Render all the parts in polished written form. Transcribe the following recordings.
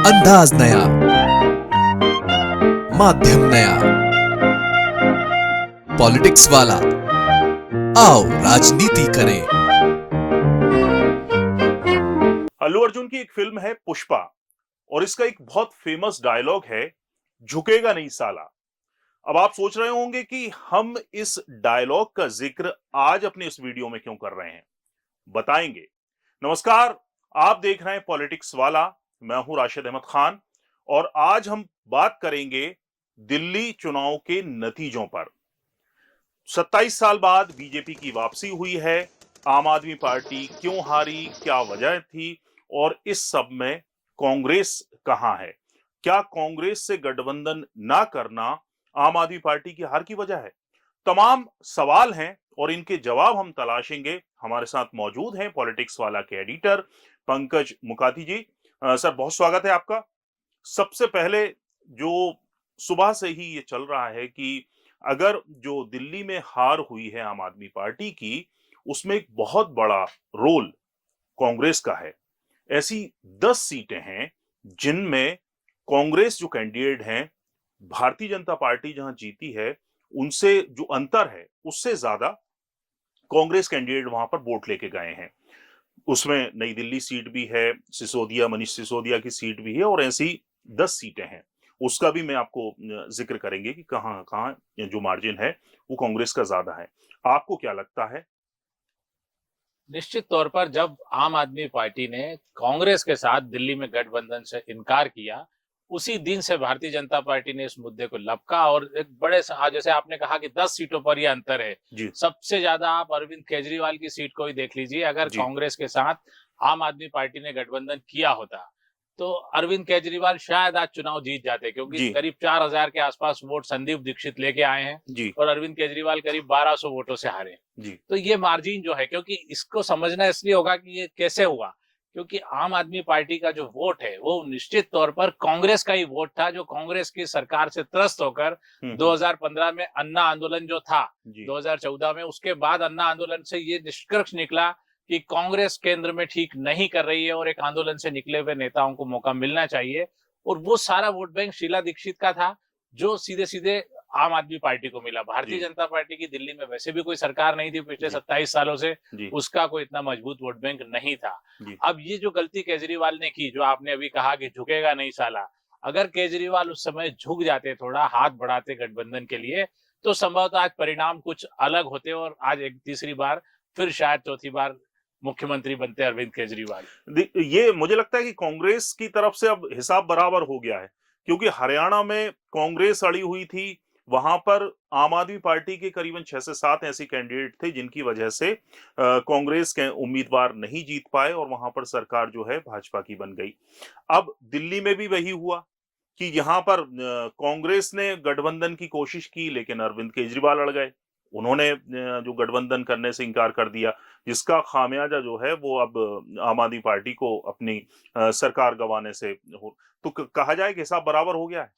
अंदाज नया, माध्यम नया, पॉलिटिक्स वाला, आओ राजनीति करें। अल्लू अर्जुन की एक फिल्म है पुष्पा और इसका एक बहुत फेमस डायलॉग है, झुकेगा नहीं साला। अब आप सोच रहे होंगे कि हम इस डायलॉग का जिक्र आज अपने इस वीडियो में क्यों कर रहे हैं, बताएंगे। नमस्कार, आप देख रहे हैं पॉलिटिक्स वाला। मैं हूं राशिद अहमद खान और आज हम बात करेंगे दिल्ली चुनाव के नतीजों पर। 27 साल बाद बीजेपी की वापसी हुई है। आम आदमी पार्टी क्यों हारी, क्या वजह थी और इस सब में कांग्रेस कहां है? क्या कांग्रेस से गठबंधन ना करना आम आदमी पार्टी की हार की वजह है? तमाम सवाल हैं और इनके जवाब हम तलाशेंगे। हमारे साथ मौजूद हैं पॉलिटिक्स वाला के एडिटर पंकज मुकाती जी। सर, बहुत स्वागत है आपका। सबसे पहले, जो सुबह से ही ये चल रहा है कि अगर जो दिल्ली में हार हुई है आम आदमी पार्टी की, उसमें एक बहुत बड़ा रोल कांग्रेस का है। ऐसी 10 सीटें हैं जिनमें कांग्रेस जो कैंडिडेट हैं, भारतीय जनता पार्टी जहां जीती है उनसे जो अंतर है उससे ज्यादा कांग्रेस कैंडिडेट वहां पर वोट लेके गए हैं। उसमें नई दिल्ली सीट भी है, सिसोदिया, मनीष सिसोदिया की सीट भी है और ऐसी 10 सीटें हैं। उसका भी मैं आपको जिक्र करेंगे कि कहां कहां जो मार्जिन है वो कांग्रेस का ज्यादा है। आपको क्या लगता है? निश्चित तौर पर जब आम आदमी पार्टी ने कांग्रेस के साथ दिल्ली में गठबंधन से इनकार किया, उसी दिन से भारतीय जनता पार्टी ने इस मुद्दे को लपका और एक जैसे आपने कहा कि 10 सीटों पर यह अंतर है। जी। सबसे ज्यादा आप अरविंद केजरीवाल की सीट को ही देख लीजिए। अगर जी। कांग्रेस के साथ आम आदमी पार्टी ने गठबंधन किया होता तो अरविंद केजरीवाल शायद आज चुनाव जीत जाते, क्योंकि जी। करीब 4,000 के आसपास वोट संदीप दीक्षित लेके आए हैं जी। और अरविंद केजरीवाल करीब 1200 वोटों से हारे। जी। तो ये मार्जिन जो है, क्योंकि इसको समझना इसलिए होगा कि ये कैसे हुआ, क्योंकि आम आदमी पार्टी का जो वोट है वो निश्चित तौर पर कांग्रेस का ही वोट था, जो कांग्रेस की सरकार से त्रस्त होकर 2015 में अन्ना आंदोलन जो था, 2014 में, उसके बाद अन्ना आंदोलन से ये निष्कर्ष निकला कि कांग्रेस केंद्र में ठीक नहीं कर रही है और एक आंदोलन से निकले हुए नेताओं को मौका मिलना चाहिए। और वो सारा वोट बैंक शीला दीक्षित का था, जो सीधे सीधे आम आदमी पार्टी को मिला। भारतीय जनता पार्टी की दिल्ली में वैसे भी कोई सरकार नहीं थी पिछले 27 सालों से, उसका कोई इतना मजबूत वोट बैंक नहीं था। अब ये जो गलती केजरीवाल ने की, जो आपने अभी कहा कि झुकेगा नहीं साला, अगर केजरीवाल उस समय झुक जाते, थोड़ा हाथ बढ़ाते गठबंधन के लिए, तो संभवतः आज परिणाम कुछ अलग होते और आज एक तीसरी बार, फिर शायद चौथी बार मुख्यमंत्री बनते अरविंद केजरीवाल। ये मुझे लगता है कि कांग्रेस की तरफ से अब हिसाब बराबर हो गया है, क्योंकि हरियाणा में कांग्रेस अड़ी हुई थी। वहां पर आम आदमी पार्टी के करीबन 6 से 7 ऐसे कैंडिडेट थे जिनकी वजह से कांग्रेस के उम्मीदवार नहीं जीत पाए और वहां पर सरकार जो है भाजपा की बन गई। अब दिल्ली में भी वही हुआ कि यहाँ पर कांग्रेस ने गठबंधन की कोशिश की, लेकिन अरविंद केजरीवाल अड़ गए। उन्होंने जो गठबंधन करने से इनकार कर दिया, जिसका खामियाजा जो है वो अब आम आदमी पार्टी को अपनी सरकार गंवाने से हो। तो कहा जाए कि हिसाब बराबर हो गया है।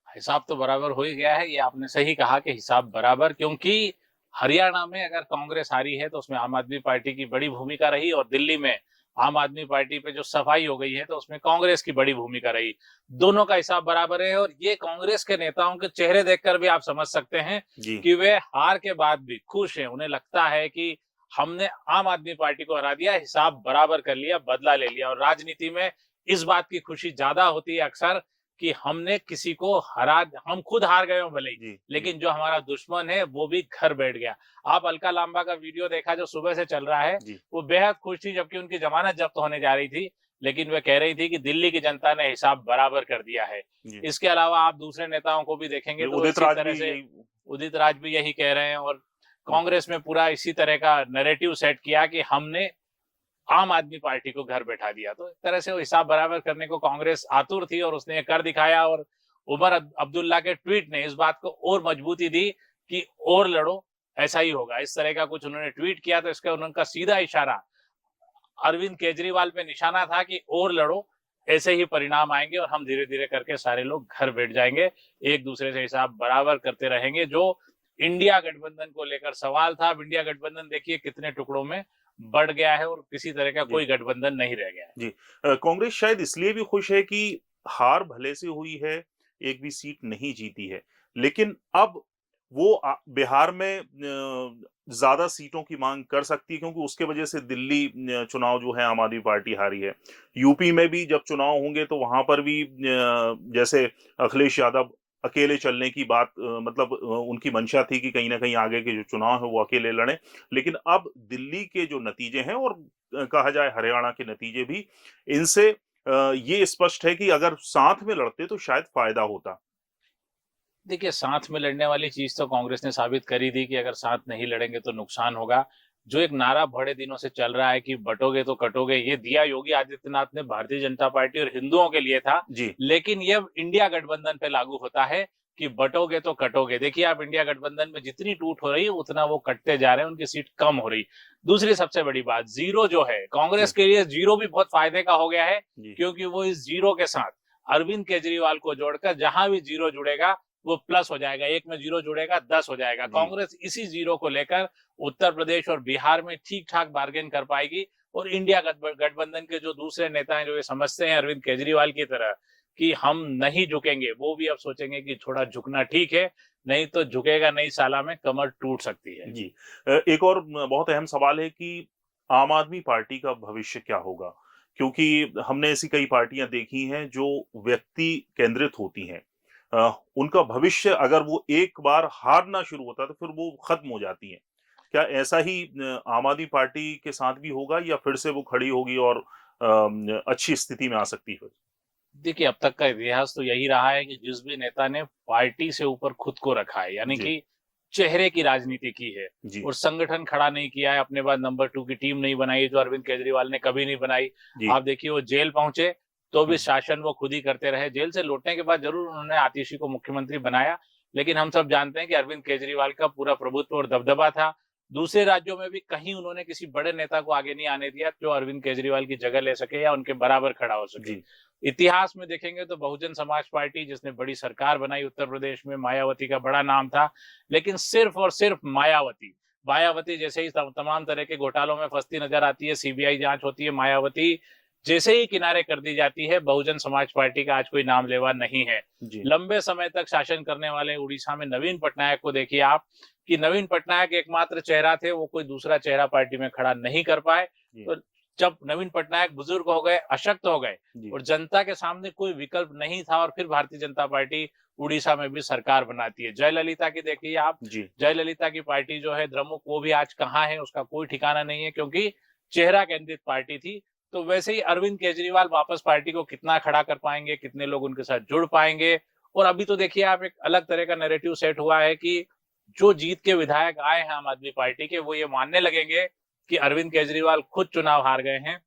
हिसाब तो बराबर हो ही गया है, ये आपने सही कहा कि हिसाब बराबर, क्योंकि हरियाणा में अगर कांग्रेस हारी है तो उसमें आम आदमी पार्टी की बड़ी भूमिका रही, और दिल्ली में आम आदमी पार्टी पे जो सफाई हो गई है तो उसमें कांग्रेस की बड़ी भूमिका रही। दोनों का हिसाब बराबर है और ये कांग्रेस के नेताओं के चेहरे देखकर भी आप समझ सकते हैं कि वे हार के बाद भी खुश हैं। उन्हें लगता है कि हमने आम आदमी पार्टी को हरा दिया, हिसाब बराबर कर लिया, बदला ले लिया। और राजनीति में इस बात की खुशी ज्यादा होती है अक्सर कि हमने किसी को हरा, हम खुद हार गए हो भले ही, लेकिन जो हमारा दुश्मन है वो भी घर बैठ गया। आप अलका लांबा का वीडियो देखा जो सुबह से चल रहा है, वो बेहद खुश थी जबकि उनकी जमानत जब्त होने जा रही थी, लेकिन वे कह रही थी कि दिल्ली की जनता ने हिसाब बराबर कर दिया है। इसके अलावा आप दूसरे नेताओं को भी देखेंगे तो इसी तरह से उदित राज भी यही कह रहे हैं और कांग्रेस में पूरा इसी तरह का नैरेटिव सेट किया कि हमने आम आदमी पार्टी को घर बैठा दिया। तो एक तरह से वो हिसाब बराबर करने को कांग्रेस आतुर थी और उसने कर दिखाया। और उमर अब्दुल्ला के ट्वीट ने इस बात को और मजबूती दी कि और लड़ो, ऐसा ही होगा। इस तरह का कुछ उन्होंने ट्वीट किया तो इसका उनका सीधा इशारा अरविंद केजरीवाल पे निशाना था कि और लड़ो, ऐसे ही परिणाम आएंगे और हम धीरे धीरे करके सारे लोग घर बैठ जाएंगे, एक दूसरे से हिसाब बराबर करते रहेंगे। जो इंडिया गठबंधन को लेकर सवाल था, अब इंडिया गठबंधन देखिए कितने टुकड़ों में बढ़ गया है और किसी तरह का जी। कोई गठबंधन नहीं रह गया है। जी। कांग्रेस शायद इसलिए भी खुश है कि हार भले से हुई है, एक भी सीट नहीं जीती है, लेकिन अब वो बिहार में ज़्यादा सीटों की माँग कर सकती है, क्योंकि उसके वजह से दिल्ली चुनाव जो है आम आदमी पार्टी हारी है। यूपी में भी जब चुनाव होंगे तो वहाँ पर भी जैसे अखिलेश यादव अकेले चलने की बात, मतलब उनकी मंशा थी कि कहीं न कहीं आगे के जो चुनाव है वो अकेले लड़ें। लेकिन अब दिल्ली के जो नतीजे हैं और कहा जाए हरियाणा के नतीजे भी, इनसे ये स्पष्ट है कि अगर साथ में लड़ते तो शायद फायदा होता। देखिए, साथ में लड़ने वाली चीज तो कांग्रेस ने साबित करी थी कि अगर साथ नहीं लड़ेंगे तो नुकसान होगा। जो एक नारा बड़े दिनों से चल रहा है कि बटोगे तो कटोगे, ये दिया योगी आदित्यनाथ ने भारतीय जनता पार्टी और हिंदुओं के लिए था, जी। लेकिन ये इंडिया गठबंधन पे लागू होता है कि बटोगे तो कटोगे। देखिए, आप इंडिया गठबंधन में जितनी टूट हो रही है उतना वो कटते जा रहे हैं, उनकी सीट कम हो रही। दूसरी सबसे बड़ी बात, जीरो जो है कांग्रेस जी। के लिए, जीरो भी बहुत फायदे का हो गया है, जी। क्योंकि वो इस जीरो के साथ अरविंद केजरीवाल को जोड़कर जहां भी जीरो जुड़ेगा वो प्लस हो जाएगा, एक में जीरो जुड़ेगा 10 हो जाएगा। जी। कांग्रेस इसी जीरो को लेकर उत्तर प्रदेश और बिहार में ठीक ठाक बार्गेन कर पाएगी और इंडिया गठबंधन के जो दूसरे नेता हैं जो ये समझते हैं अरविंद केजरीवाल की तरह कि हम नहीं झुकेंगे, वो भी अब सोचेंगे कि थोड़ा झुकना ठीक है, नहीं तो झुकेगा नहीं साला में कमर टूट सकती है। जी। एक और बहुत अहम सवाल है कि आम आदमी पार्टी का भविष्य क्या होगा? क्योंकि हमने ऐसी कई पार्टियां देखी हैं जो व्यक्ति केंद्रित होती हैं। उनका भविष्य अगर वो एक बार हारना शुरू होता है तो फिर वो खत्म हो जाती हैं। क्या ऐसा ही आम आदमी पार्टी के साथ भी होगा, या फिर से वो खड़ी होगी और अच्छी स्थिति में आ सकती है? देखिए, अब तक का इतिहास तो यही रहा है कि जिस भी नेता ने पार्टी से ऊपर खुद को रखा है, यानी जी। कि चेहरे की राजनीति की है जी। और संगठन खड़ा नहीं किया है, अपने बाद नंबर 2 की टीम नहीं बनाई, जो अरविंद केजरीवाल ने कभी नहीं बनाई। जी। आप देखिए, वो जेल पहुंचे तो भी हम्म। शासन वो खुद ही करते रहे। जेल से लौटने के बाद जरूर उन्होंने आतिशी को मुख्यमंत्री बनाया, लेकिन हम सब जानते हैं कि अरविंद केजरीवाल का पूरा प्रभुत्व और दबदबा था। दूसरे राज्यों में भी कहीं उन्होंने किसी बड़े नेता को आगे नहीं आने दिया जो अरविंद केजरीवाल की जगह ले सके या उनके बराबर खड़ा हो सके। जी। इतिहास में देखेंगे तो बहुजन समाज पार्टी, जिसने बड़ी सरकार बनाई उत्तर प्रदेश में, मायावती का बड़ा नाम था, लेकिन सिर्फ और सिर्फ मायावती जैसे ही तमाम तरह के घोटालों में फंसती नजर आती है, सीबीआई जांच होती है, मायावती जैसे ही किनारे कर दी जाती है, बहुजन समाज पार्टी का आज कोई नाम लेवा नहीं है। जी। लंबे समय तक शासन करने वाले उड़ीसा में नवीन पटनायक को देखिए आप, कि नवीन पटनायक एकमात्र चेहरा थे, वो कोई दूसरा चेहरा पार्टी में खड़ा नहीं कर पाए। जी। तो जब नवीन पटनायक बुजुर्ग हो गए, अशक्त हो गए जी। और जनता के सामने कोई विकल्प नहीं था, और फिर भारतीय जनता पार्टी उड़ीसा में भी सरकार बनाती है। जयललिता की देखिए आप, जी। जयललिता की पार्टी जो है द्रमुक, वो भी आज कहाँ है उसका कोई ठिकाना नहीं है, क्योंकि चेहरा केंद्रित पार्टी थी। तो वैसे ही अरविंद केजरीवाल वापस पार्टी को कितना खड़ा कर पाएंगे, कितने लोग उनके साथ जुड़ पाएंगे। और अभी तो देखिए आप, एक अलग तरह का नैरेटिव सेट हुआ है कि जो जीत के विधायक आए हैं आम आदमी पार्टी के, वो ये मानने लगेंगे कि अरविंद केजरीवाल खुद चुनाव हार गए हैं,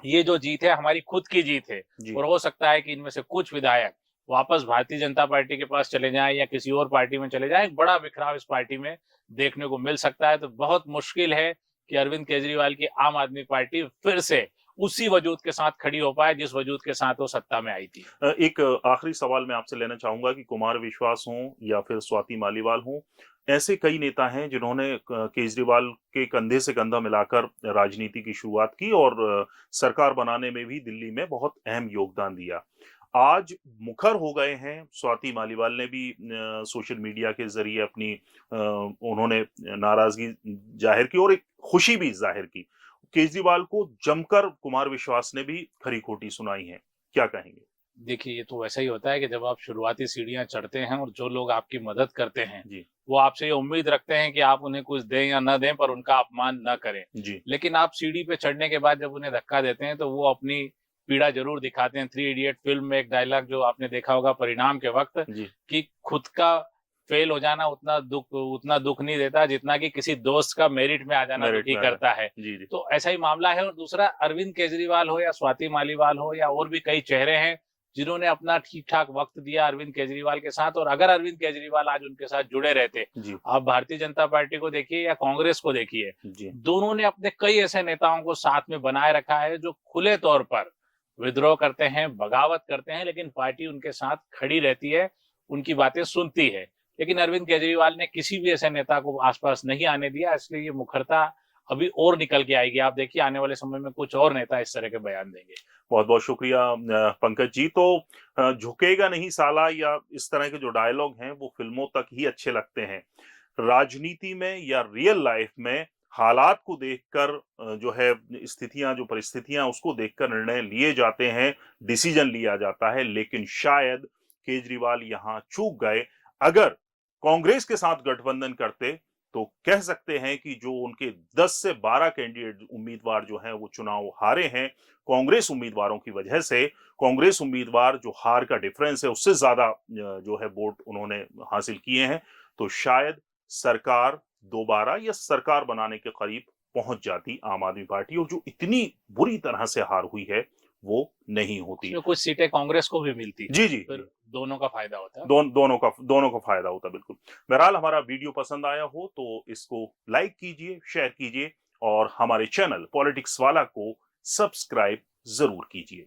ये जो जीत है हमारी खुद की जीत है। जी। और हो सकता है कि इनमें से कुछ विधायक वापस भारतीय जनता पार्टी के पास चले जाएं या किसी और पार्टी में चले जाएं। एक बड़ा बिखराव इस पार्टी में देखने को मिल सकता है। तो बहुत मुश्किल है कि अरविंद केजरीवाल की आम आदमी पार्टी फिर से उसी वजूद के साथ खड़ी हो पाए जिस वजूद के साथ वो सत्ता में आई थी। एक आखिरी सवाल मैं आपसे लेना चाहूंगा कि कुमार विश्वास हों या फिर स्वाति मालीवाल हों, ऐसे कई नेता हैं जिन्होंने केजरीवाल के कंधे से कंधा मिलाकर राजनीति की शुरुआत की और सरकार बनाने में भी दिल्ली में बहुत अहम योगदान दिया। आज मुखर हो गए हैं। स्वाति मालीवाल ने भी सोशल मीडिया के जरिए अपनी उन्होंने नाराजगी जाहिर की और एक खुशी भी जाहिर की। केजरीवाल को जमकर कुमार विश्वास ने भी खरी खोटी सुनाई है। क्या कहेंगे? देखिए, ये तो वैसा ही होता है कि जब आप शुरुआती सीढ़ियां चढ़ते हैं और जो लोग आपकी मदद करते हैं, जी। वो आपसे ये उम्मीद रखते हैं कि आप उन्हें कुछ दें या न दें, पर उनका अपमान न करें। जी। लेकिन आप सीढ़ी पे चढ़ने के बाद जब उन्हें धक्का देते हैं तो वो अपनी पीड़ा जरूर दिखाते हैं। 3 इडियट फिल्म में एक डायलॉग जो आपने देखा होगा परिणाम के वक्त, जी। कि खुद का फेल हो जाना उतना दुख नहीं देता जितना कि किसी दोस्त का मेरिट में आ जाना मेरिट दुखी में आ जाना। करता है। जी। जी। तो ऐसा ही मामला है। और दूसरा, अरविंद केजरीवाल हो या स्वाति मालीवाल हो या और भी कई चेहरे हैं जिन्होंने अपना ठीक ठाक वक्त दिया अरविंद केजरीवाल के साथ। और अगर अरविंद केजरीवाल आज उनके साथ जुड़े रहते, जी। आप भारतीय जनता पार्टी को देखिए या कांग्रेस को देखिए, जी। दोनों ने अपने कई ऐसे नेताओं को साथ में बनाए रखा है जो खुले तौर पर विद्रोह करते हैं, बगावत करते हैं, लेकिन पार्टी उनके साथ खड़ी रहती है, उनकी बातें सुनती है। लेकिन अरविंद केजरीवाल ने किसी भी ऐसे नेता को आसपास नहीं आने दिया, इसलिए ये मुखरता अभी और निकल के आएगी। आप देखिए आने वाले समय में कुछ और नेता इस तरह के बयान देंगे। बहुत बहुत शुक्रिया पंकज जी। तो झुकेगा नहीं साला या इस तरह के जो डायलॉग हैं वो फिल्मों तक ही अच्छे लगते हैं। राजनीति में या रियल लाइफ में हालात को देखकर जो है स्थितियां, जो परिस्थितियां, उसको देखकर निर्णय लिए जाते हैं, डिसीजन लिया जाता है। लेकिन शायद केजरीवाल यहां चूक गए। अगर कांग्रेस के साथ गठबंधन करते तो कह सकते हैं कि जो उनके 10 से 12 कैंडिडेट उम्मीदवार जो हैं वो चुनाव हारे हैं कांग्रेस उम्मीदवारों की वजह से। कांग्रेस उम्मीदवार जो हार का डिफरेंस है उससे ज्यादा जो है वोट उन्होंने हासिल किए हैं, तो शायद सरकार दोबारा या सरकार बनाने के करीब पहुंच जाती आम आदमी पार्टी, और जो इतनी बुरी तरह से हार हुई है वो नहीं होती। इसमें कुछ सीटें कांग्रेस को भी मिलती जी जी, फिर दोनों का फायदा होता है। दोनों का फायदा होता। बिल्कुल। बहरहाल हमारा वीडियो पसंद आया हो तो इसको लाइक कीजिए, शेयर कीजिए और हमारे चैनल पॉलिटिक्स वाला को सब्सक्राइब जरूर कीजिए।